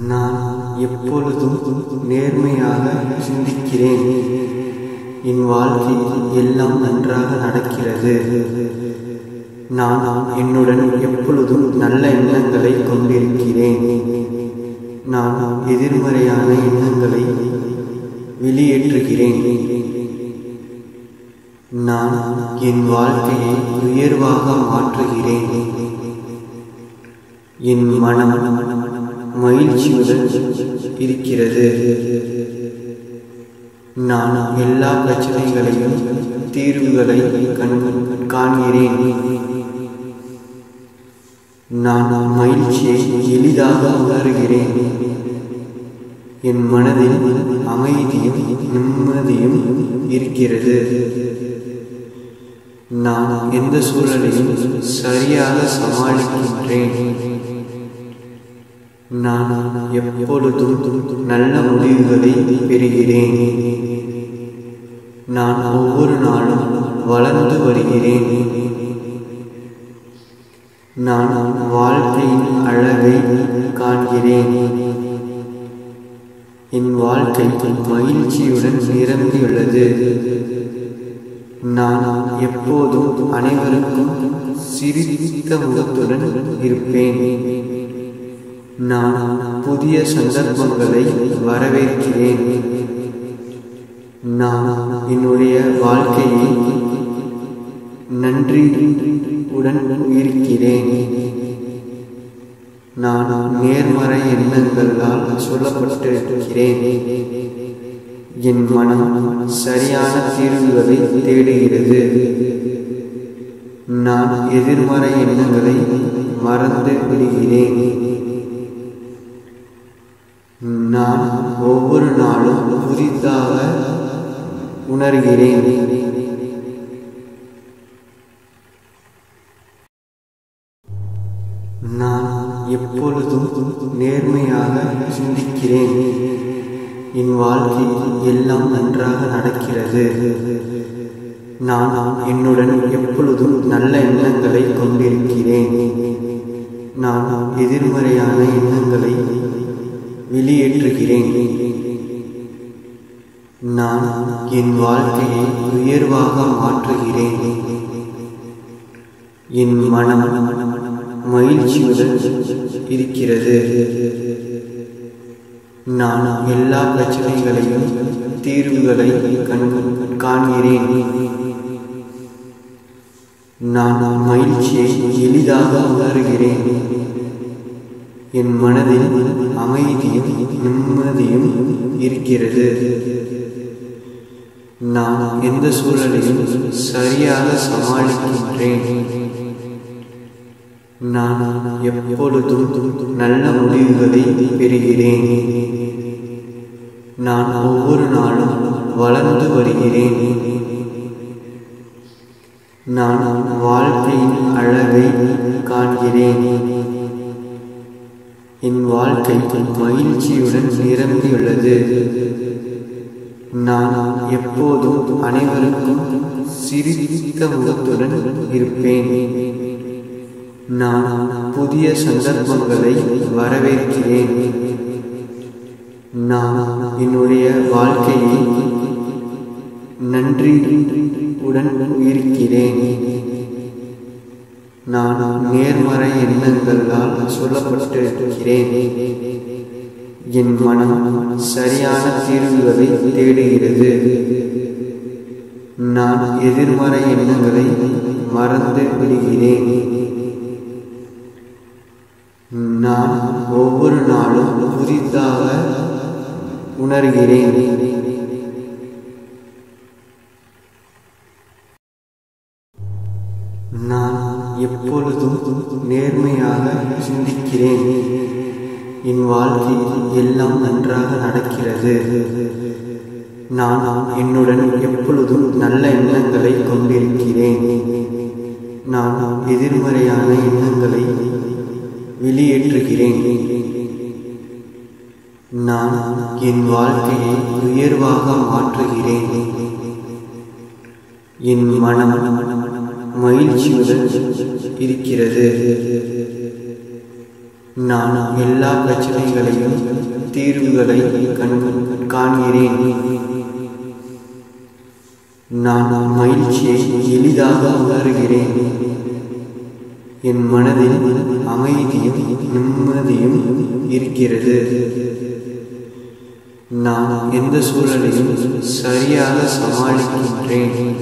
நான் எப்பொழுதும் நேர்மையாக சிந்திக்கிறேன். என் வாழ்க்கையில் எல்லாம் நன்றாக நடக்கிறது. நான் என்னுடன் எப்பொழுதும் நல்ல எண்ணங்களை கொண்டிருக்கிறேன். நான் எதிர்மறையான எண்ணங்களை வெளியேற்றுகிறேன். நான் என் வாழ்க்கையை உயர்வாக மாற்றுகிறேன். என் மனம் மகிழ்ச்சியுடன் இருக்கிறது. நான் எல்லா பிரச்சனைகளையும் தீர்வுகளை காண்கிறேன். நான் மகிழ்ச்சியை எளிதாக உணர்கிறேன். என் மனதில் அமைதியும் நிம்மதியும் இருக்கிறது. நான் எந்த சூழலையும் சரியாக சமாளிக்கின்றேன். நான் எப்பொழுதும் நல்ல முடிவுகளை பெறுகிறேன். நான் ஒவ்வொரு நாளும் வளர்ந்து வருகிறேன். நான் வாழ்க்கையின் அழகை காண்கிறேன். என் வாழ்க்கை மகிழ்ச்சியுடன் நிரம்பியுள்ளது. நான் எப்போதும் அனைவருக்கும் சிரித்த முகத்துடன் இருப்பேன். நான் புதிய சந்தர்ப்பங்களை வரவேற்கிறேன். நான் என்னுடைய வாழ்க்கையை நன்றியுடன் இருக்கிறேன். நான் நேர்மறை எண்ணங்களால் சொல்லப்பட்டிருக்கிறேன். என் மனம் சரியான தீர்வுகளை தேடுகிறது. நான் எதிர்மறை எண்ணங்களை மறந்து விடுகிறேன். நான் ஒவ்வொரு நாளும் புதிதாக உணர்கிறேன். நான் எப்பொழுதும் நேர்மையாக சிந்திக்கிறேன். என் வாழ்க்கையில் எல்லாம் நன்றாக நடக்கிறது. நான் என்னுடன் எப்பொழுதும் நல்ல எண்ணங்களை கொண்டிருக்கிறேன். நான் எதிர்மறையான எண்ணங்களை வெளியேற்றுகிறேன். நான் என் வாழ்க்கையை உயர்வாக மாற்றுகிறேன். என் மனம் மகிழ்ச்சியுடன் இருக்கிறது. நான் எல்லா பிரச்சனைகளையும் தீர்வுகளை காண்கிறேன். நான் மகிழ்ச்சியை எளிதாக உணர்கிறேன். என் மனதில் அமைதியும் நிம்மதியும் இருக்கிறது. நான் எந்த சூழலையும் சரியாக சமாளிக்கின்றேன். நான் எப்பொழுதும் நல்ல முடிவுகளை பெறுகிறேன். நான் ஒவ்வொரு நாளும் வளர்ந்து வருகிறேன். நான் வாழ்க்கையின் அழகை காண்கிறேன். என் வாழ்க்கை மகிழ்ச்சியுடன் நிரம்பியுள்ளது. நான் எப்போதும் அனைவருக்கும் சிரித்த முகத்துடன் இருப்பேன். நான் புதிய சந்தர்ப்பங்களை வரவேற்கிறேன். நான் என்னுடைய வாழ்க்கையை நன்றியுடன் இருக்கிறேன். நான் நேர்மறை எண்ணங்களால் சொல்லப்பட்டிருக்கிறேன். என் மனம் சரியான தீர்வுகளை தேடுகிறது. நான் எதிர்மறை எண்ணங்களை மறந்து விடுகிறேன். நான் ஒவ்வொரு நாளும் புதிதாக உணர்கிறேன். நான் எப்பொழுதும் நேர்மையாக சிந்திக்கிறேன். என் வாழ்க்கையில் எல்லாம் நன்றாக நடக்கிறது. நான் என்னுடன் எப்பொழுதும் நல்ல எண்ணங்களை கொண்டிருக்கிறேன். நான் எதிர்மறையான எண்ணங்களை வெளியேற்றுகிறேன். நான் என் வாழ்க்கையை உயர்வாக மாற்றுகிறேன். என் மனம் மகிழ்ச்சியுடன் இருக்கிறது. நான் எல்லா பிரச்சனைகளையும் தீர்வுகளை காண்கிறேன். நான் மகிழ்ச்சியை எளிதாக உணர்கிறேன். என் மனதில் அமைதியும் நிம்மதியும் இருக்கிறது. நான் எந்த சூழலையும் சரியாக சமாளிக்கின்றேன்.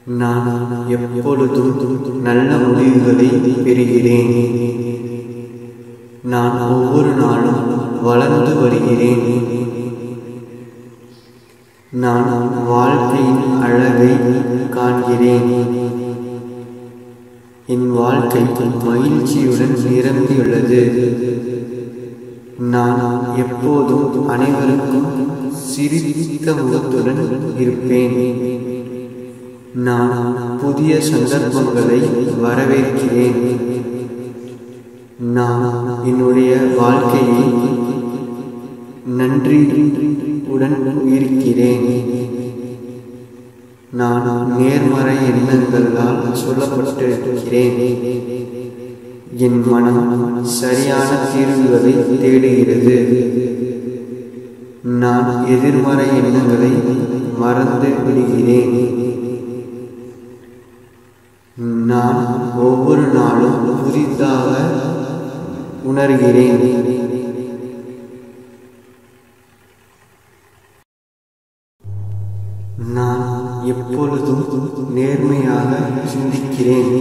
நான் எப்பொழுதும் நல்ல முடிவுகளை பெறுகிறேன். நான் ஒவ்வொரு நாளும் வளர்ந்து வருகிறேன். நான் வாழ்க்கையின் அழகை காண்கிறேன். என் வாழ்க்கை மகிழ்ச்சியுடன் நிரம்பியுள்ளது. நான் எப்போதும் அனைவருக்கும் சிரித்த முகத்துடன் இருப்பேன். நான் புதிய சந்தர்ப்பங்களை வரவேற்கிறேன். நான் என்னுடைய வாழ்க்கையை நன்றியுடன் இருக்கிறேன். நான் நேர்மறை எண்ணங்களால் சொல்லப்பட்டிருக்கிறேன். என் மனம் சரியான தீர்வுகளை தேடுகிறது. நான் எதிர்மறை எண்ணங்களை மறந்து விடுகிறேன். நான் ஒவ்வொரு நாளும் புதிதாக உணர்கிறேன். நான் எப்பொழுதும் நேர்மையாக சிந்திக்கிறேன்.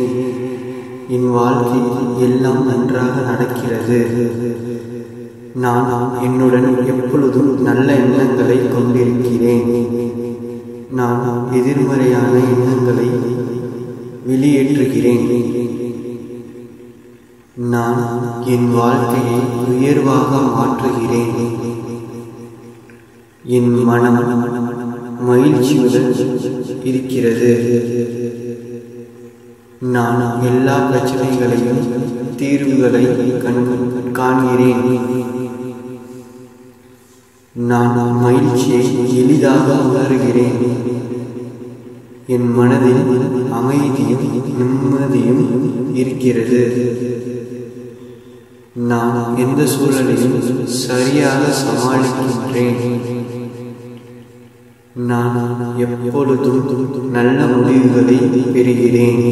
என் வாழ்க்கையில் எல்லாம் நன்றாக நடக்கிறது. நான் என்னுடன் எப்பொழுதும் நல்ல எண்ணங்களை கொண்டிருக்கிறேன். நான் எதிர்மறையான எண்ணங்களை வெளியேற்றுகிறேன். நான் என் வாழ்க்கையை உயர்வாக மாற்றுகிறேன். என் மனம் மகிழ்ச்சியுடன் இருக்கிறது. நான் எல்லா பிரச்சனைகளையும் தீர்வுகளை காண்கிறேன். நான் மகிழ்ச்சியை எளிதாக உணர்கிறேன். என் மனதில் அமைதியும் நிம்மதியும் இருக்கிறது. நான் எந்த சூழலையும் சரியாக சமாளிக்கின்றேன். நான் எப்பொழுதும் நல்ல முடிவுகளை பெறுகிறேன்.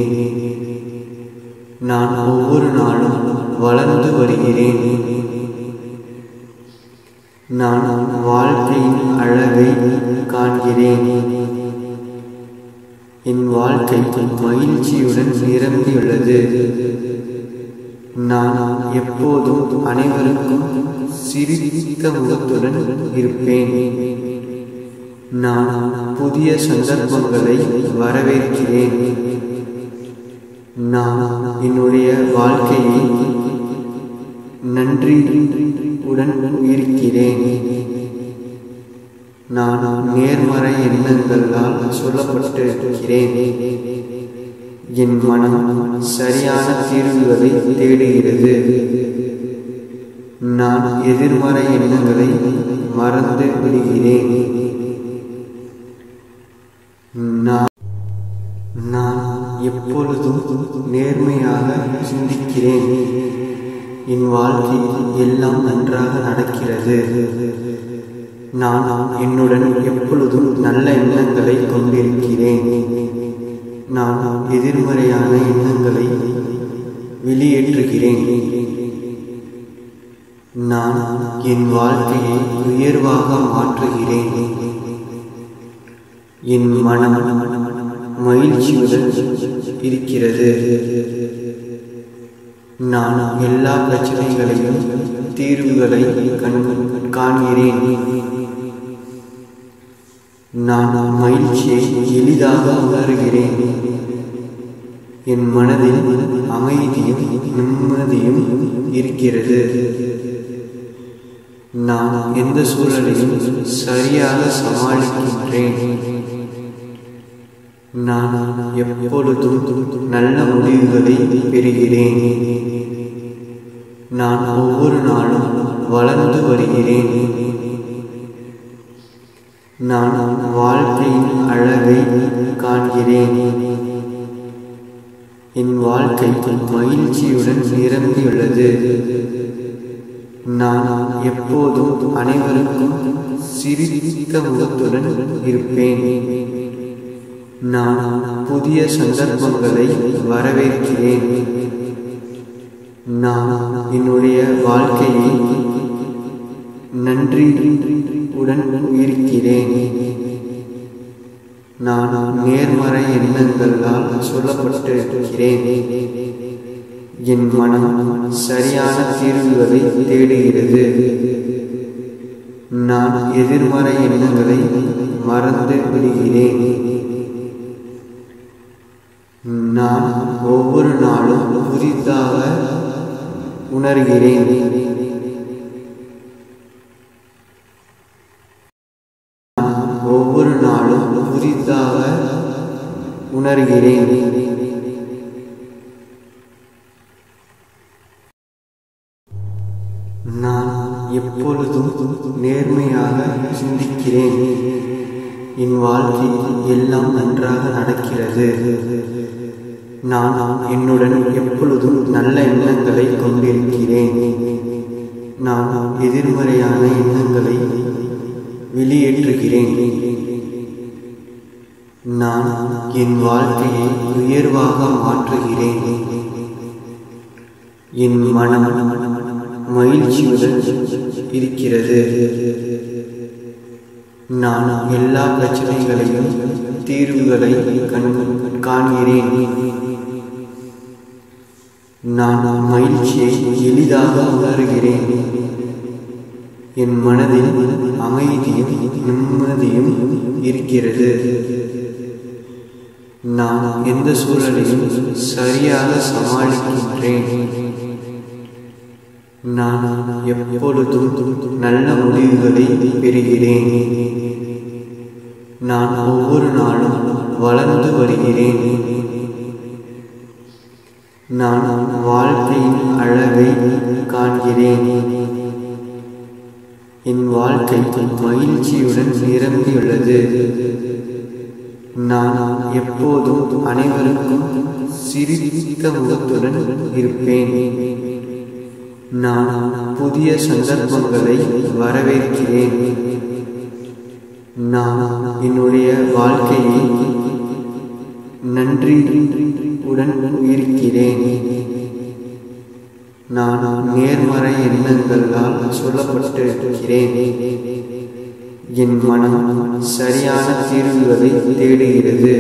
நான் ஒவ்வொரு நாளும் வளர்ந்து வருகிறேன். நான் வாழ்க்கையின் அழகை காண்கிறேன். என் வாழ்க்கை மகிழ்ச்சியுடன் நிரம்பியுள்ளது. நான் எப்போதும் அனைவருக்கும் சிரித்த முகத்துடன் இருப்பேன். நான் புதிய சந்தர்ப்பங்களை வரவேற்கிறேன். நான் என்னுடைய வாழ்க்கையை நன்றியுடன் இருக்கிறேன். நான் நேர்மறை எண்ணங்களால் சொல்லப்பட்டிருக்கிறேன். என் மனம் சரியான தீர்வுகளை தேடுகிறது. நான் எதிர்மறை எண்ணங்களை மறந்து விடுகிறேன். நான் எப்பொழுதும் நேர்மையாக சிந்திக்கிறேன். என் வாழ்க்கையில் எல்லாம் நன்றாக நடக்கிறது. நான் என்னுடன் எப்பொழுதும் நல்ல எண்ணங்களை கொண்டிருக்கிறேன். நான் எதிர்மறையான எண்ணங்களை வெளியேற்றுகிறேன். நான் என் வாழ்க்கையை உயர்வாக மாற்றுகிறேன். என் மனம் மகிழ்ச்சியுடன் இருக்கிறது. நான் எல்லா பிரச்சனைகளையும் தீர்வுகளை காண்கிறேன். நான் மகிழ்ச்சியை எளிதாக உணர்கிறேன். என் மனதில் அமைதியும் நிம்மதியும் இருக்கிறது. நான் எந்த சூழலையும் சரியாக சமாளிக்கின்றேன். நான் எப்பொழுதும் நல்ல முடிவுகளை பெறுகிறேன். நான் ஒவ்வொரு நாளும் வளர்ந்து வருகிறேன். நான் வாழ்க்கையின் அழகை காண்கிறேன். என் வாழ்க்கை மகிழ்ச்சியுடன் நிரம்பியுள்ளது. நான் எப்போதும் அனைவருக்கும் சிரித்த முகத்துடன் இருப்பேன். நான் புதிய சந்தர்ப்பங்களை வரவேற்கிறேன். நான் என்னுடைய வாழ்க்கையை நன்றியுடன் இருக்கிறேன். நான் நேர்மறை எண்ணங்களால் சொல்லப்பட்டிருக்கிறேன். என் மனம் சரியான தீர்வுகளை தேடுகிறது. நான் எதிர்மறை எண்ணங்களை மறந்து விடுகிறேன். நான் ஒவ்வொரு நாளும் புதிதாக உணர்கிறேன். ஒவ்வொரு நாளும் புதிதாக உணர்கிறேன். நான் எப்பொழுதும் நேர்மையாக சிந்திக்கிறேன். என் வாழ்க்கையில் எல்லாம் நன்றாக நடக்கிறது. நான் என்னுடன் எப்பொழுதும் நல்ல எண்ணங்களை கொண்டிருக்கிறேன். நான் எதிர்மறையான எண்ணங்களை வெளியேற்றுகிறேன். நான் என் வாழ்க்கையை உயர்வாக மாற்றுகிறேன். என் மனம் மகிழ்ச்சியுடன் இருக்கிறது. நான் எல்லா பிரச்சனைகளையும் தீர்வுகளை காண்கிறேன். நான் மகிழ்ச்சியை எளிதாக உணர்கிறேன். என் மனதில் அமைதியும் நிம்மதியும் இருக்கிறது. நான் எந்த சூழலையும் சரியாக சமாளிக்கின்றேன். நான் எப்பொழுதும் நல்ல முடிவுகளை பெறுகிறேன். நான் ஒவ்வொரு நாளும் வளர்ந்து வருகிறேன். நான் வாழ்க்கையின் அழகை காண்கிறேன். என் வாழ்க்கை மகிழ்ச்சியுடன் நிரம்பியுள்ளது. நான் எப்போதும் அனைவருக்கும் சிரித்த முகத்துடன் இருப்பேன். நான் புதிய சந்தர்ப்பங்களை வரவேற்கிறேன். நான் என்னுடைய வாழ்க்கையை நன்றியுடன் இருக்கிறேன். நான் நேர்மறை எண்ணங்களால் சொல்லப்பட்டிருக்கிறேன். என் மனம் சரியான தீர்வுகளை தேடுகிறது.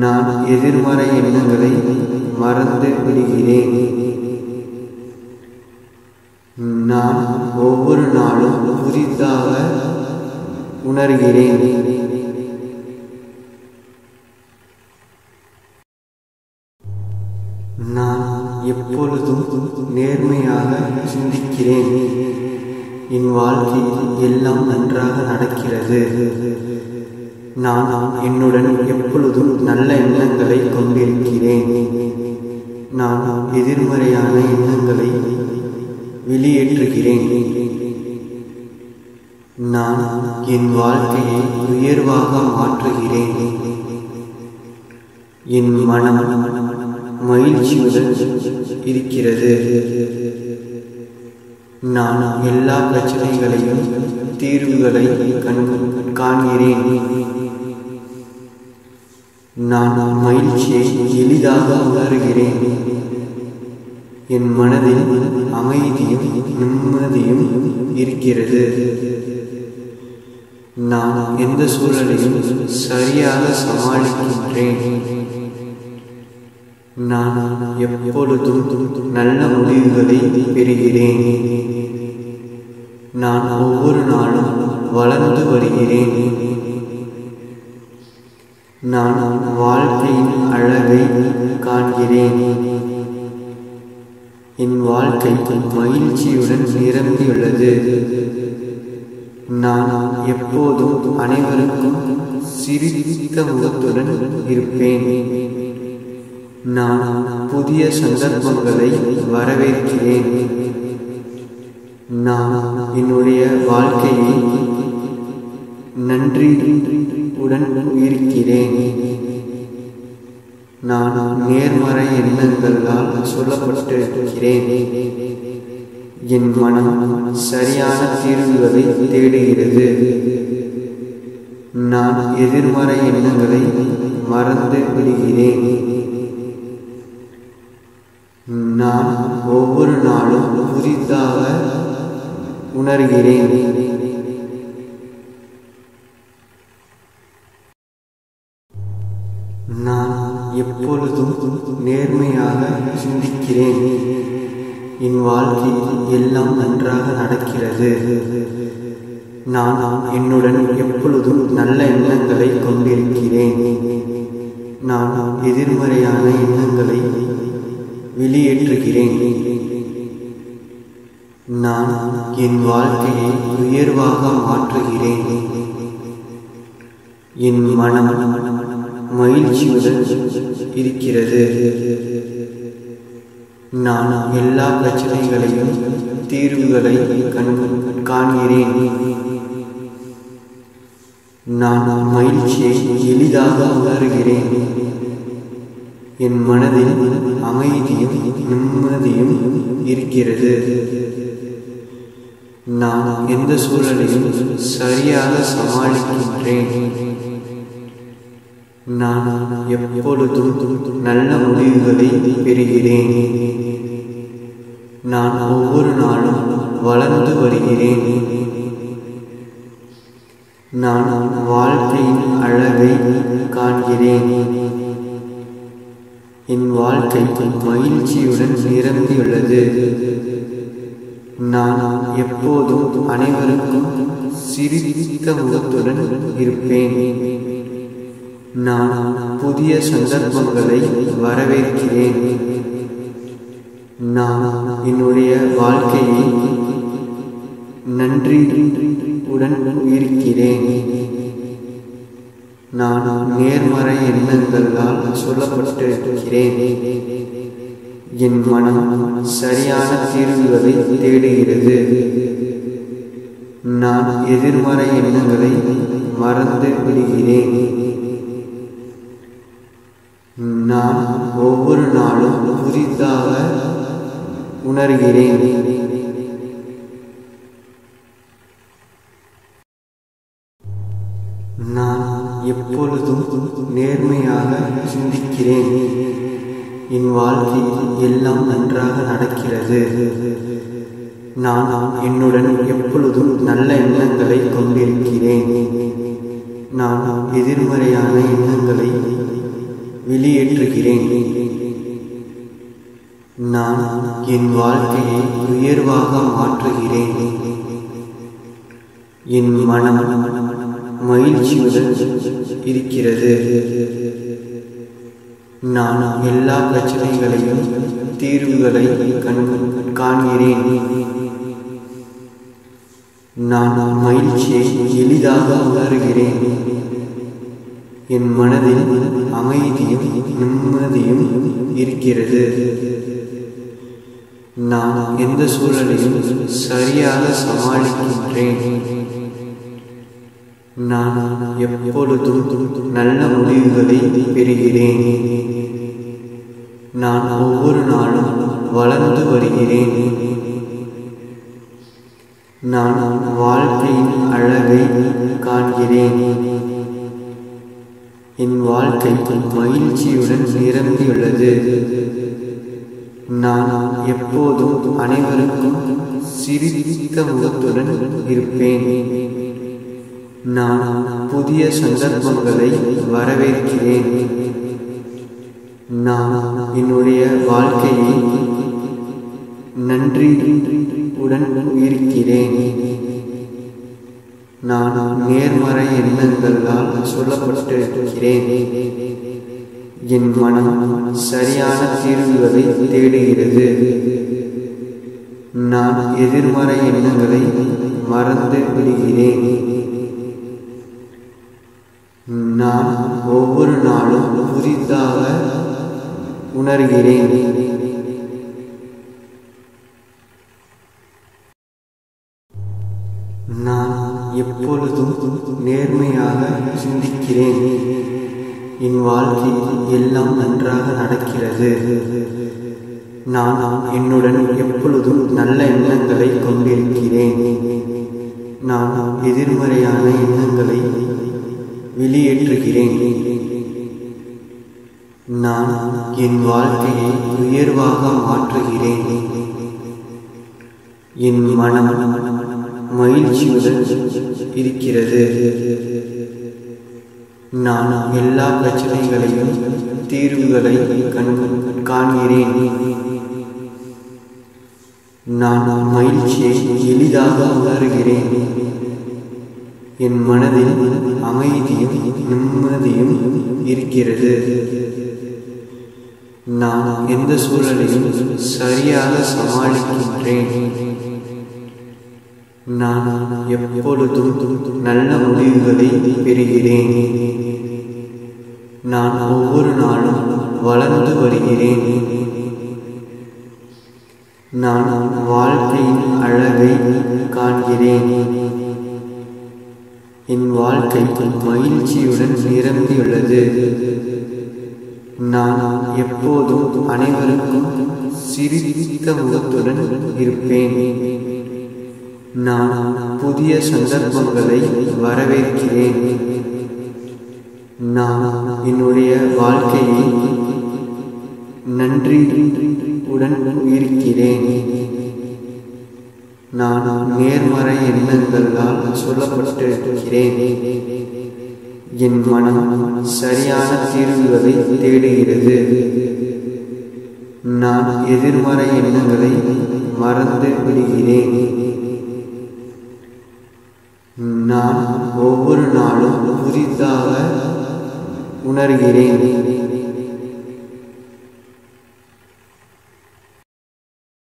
நான் எதிர்மறை எண்ணங்களை மறந்து விடுகிறேன். நான் ஒவ்வொரு நாளும் புதிதாக உணர்கிறேன். நான் எப்பொழுதும் நேர்மையாக சிந்திக்கிறேன். என் வாழ்க்கையில் எல்லாம் நன்றாக நடக்கிறது. நான் என்னுடன் எப்பொழுதும் நல்ல எண்ணங்களை கொண்டிருக்கிறேன். நான் எதிர்மறையான எண்ணங்களை வெளியேற்றுகிறேன். நான் என் வாழ்க்கையை உயர்வாக மாற்றுகிறேன். என் மனம் மகிழ்ச்சியுடன் இருக்கிறது. நான் எல்லா பிரச்சனைகளையும் தீர்வுகளை காண்கிறேன். நான் மகிழ்ச்சியை எளிதாக உணர்கிறேன். என் மனதில் அமைதியும் நிம்மதியும் இருக்கிறது. நான் எந்த சூழலையும் சரியாக சமாளிக்கின்றேன். நான் எப்பொழுதும் நல்ல முடிவுகளை பெறுகிறேன். நான் ஒவ்வொரு நாளும் வளர்ந்து வருகிறேன். நான் வாழ்க்கையின் அழகை காண்கிறேன். என் வாழ்க்கை மகிழ்ச்சியுடன் நிரம்பியுள்ளது. நான் எப்போதும் அனைவருக்கும் சிரித்த முகத்துடன் இருப்பேன். நான் புதிய சந்தர்ப்பங்களை வரவேற்கிறேன். நான் என்னுடைய வாழ்க்கையை நன்றியுடன் இருக்கிறேன். நான் நேர்மறை எண்ணங்களால் சொல்லப்பட்டு இருக்கிறேன். என் மனம் சரியான தீர்வுகளை தேடுகிறது. நான் எதிர்மறை எண்ணங்களை மறந்து விடுகிறேன். நான் ஒவ்வொரு நாளும் புதிதாக உணர்கிறேன். நான் எப்பொழுதும் நேர்மையாக சிந்திக்கிறேன். என் வாழ்க்கையில் எல்லாம் நன்றாக நடக்கிறது. நான் என்னுடன் எப்பொழுதும் நல்ல எண்ணங்களை கொண்டிருக்கிறேன். நான் எதிர்மறையான எண்ணங்களை வெளியேற்றுகிறேன். நான் என் வாழ்க்கையை உயர்வாக மாற்றுகிறேன். என் மனம் மகிழ்ச்சியுடன் இருக்கிறது. நான் எல்லா பிரச்சனைகளையும் தீர்வுகளை காண்கிறேன். நான் மகிழ்ச்சியை எளிதாக உணர்கிறேன். என் மனதில் அமைதியும் நிம்மதியும் இருக்கிறது. நான் எந்த சூழலையும் சரியாக சமாளிக்கின்றேன். நான் எப்பொழுதும் நல்ல முடிவுகளை பெறுகிறேன். நான் ஒவ்வொரு நாளும் வளர்ந்து வருகிறேன். நான் வாழ்க்கையின் அழகை காண்கிறேன். என் வாழ்க்கை மகிழ்ச்சியுடன் நிரம்பியுள்ளது. நான் எப்போதும் அனைவருக்கும் சிரித்த முகத்துடன் இருப்பேன். நான் புதிய சந்தர்ப்பங்களை வரவேற்கிறேன். நான் என்னுடைய வாழ்க்கையை நன்றியுடன் இருக்கிறேன். நான் நேர்மறை எண்ணங்களால் சொல்லப்பட்டு இருக்கிறேன். என் மனம் சரியான தீர்வுகளை தேடுகிறது. நான் எதிர்மறை எண்ணங்களை மறந்து விடுகிறேன். நான் ஒவ்வொரு நாளும் புதிதாக உணர்கிறேன். நான் எப்பொழுதும் நேர்மையாக சிந்திக்கிறேன். என் வாழ்க்கையில் எல்லாம் நன்றாக நடக்கிறது. நான் என்னுடன் எப்பொழுதும் நல்ல எண்ணங்களை கொண்டிருக்கிறேன். நான் எதிர்மறையான எண்ணங்களை வெளியேற்றுகிறேன். நான் என் வாழ்க்கையை உயர்வாக மாற்றுகிறேன். என் மனம் மகிழ்ச்சியுடன் இருக்கிறது. நான் எல்லா பிரச்சனைகளையும் தீர்வுகளை காண்கிறேன். நான் மகிழ்ச்சியை எளிதாக உணர்கிறேன். என் மனதில் அமைதியும் நிம்மதியும் இருக்கிறது. நான் எந்த சூழலையும் சரியாக சமாளிக்கின்றேன். நான் எப்பொழுதும் நல்ல முடிவுகளை பெறுகிறேன். நான் ஒவ்வொரு நாளும் வளர்ந்து வருகிறேன். நான் வாழ்க்கையின் அழகை காண்கிறேன். என் வாழ்க்கை மகிழ்ச்சியுடன் நிரம்பியுள்ளது. நான் எப்போதும் அனைவருக்கும் சிரித்த முகத்துடன் இருப்பேன். நான் புதிய சந்தர்ப்பங்களை வரவேற்கிறேன். நான் என்னுடைய வாழ்க்கையை நன்றியுடன் இருக்கிறேன். நான் நேர்மறை எண்ணங்களால் சொல்லப்பட்டு இருக்கிறேன். என் மனம் சரியான தீர்வுகளை தேடுகிறது. நான் எதிர்மறை எண்ணங்களை மறந்து விடுகிறேன். நான் ஒவ்வொரு நாளும் புதிதாக உணர்கிறேன். நான் எப்பொழுதும் நேர்மையாக சிந்திக்கிறேன். என் வாழ்க்கையில் எல்லாம் நன்றாக நடக்கிறது. நான் என்னுடன் எப்பொழுதும் நல்ல எண்ணங்களை கொண்டிருக்கிறேன். நான் எதிர்மறையான எண்ணங்களை வெளியேற்றுகிறேன். நான் என் வாழ்க்கையை உயர்வாக மாற்றுகிறேன். என் மனம் மகிழ்ச்சியுடன் இருக்கிறது. நான் எல்லா பிரச்சனைகளையும் தீர்வுகளை காண்கிறேன். நான் மகிழ்ச்சியை எளிதாக உணர்கிறேன். என் மனதில் அமைதியும் நிம்மதியும் இருக்கிறது. நான் எந்த சூழலையும் சரியாக சமாளிக்கின்றேன். நான் எப்பொழுதும் நல்ல முடிவுகளை பெறுகிறேன். நான் ஒவ்வொரு நாளும் வளர்ந்து வருகிறேன். நான் வாழ்க்கையின் அழகை காண்கிறேன். என் வாழ்க்கை மகிழ்ச்சியுடன் நிரம்பியுள்ளது. நான் எப்போதும் அனைவருக்கும் சிரித்த முகத்துடன் இருப்பேன். நான் புதிய சந்தர்ப்பங்களை வரவேற்கிறேன். நான் என்னுடைய வாழ்க்கையை நன்றியுடன் இருக்கிறேன். நான் நேர்மறை எண்ணங்களால் சொல்லப்பட்டிருக்கிறேன். என் மனம் சரியான தீர்வுகளை தேடுகிறது. நான் எதிர்மறை எண்ணங்களை மறந்து விடுகிறேன். நான் ஒவ்வொரு நாளும் புதிதாக உணர்கிறேன்.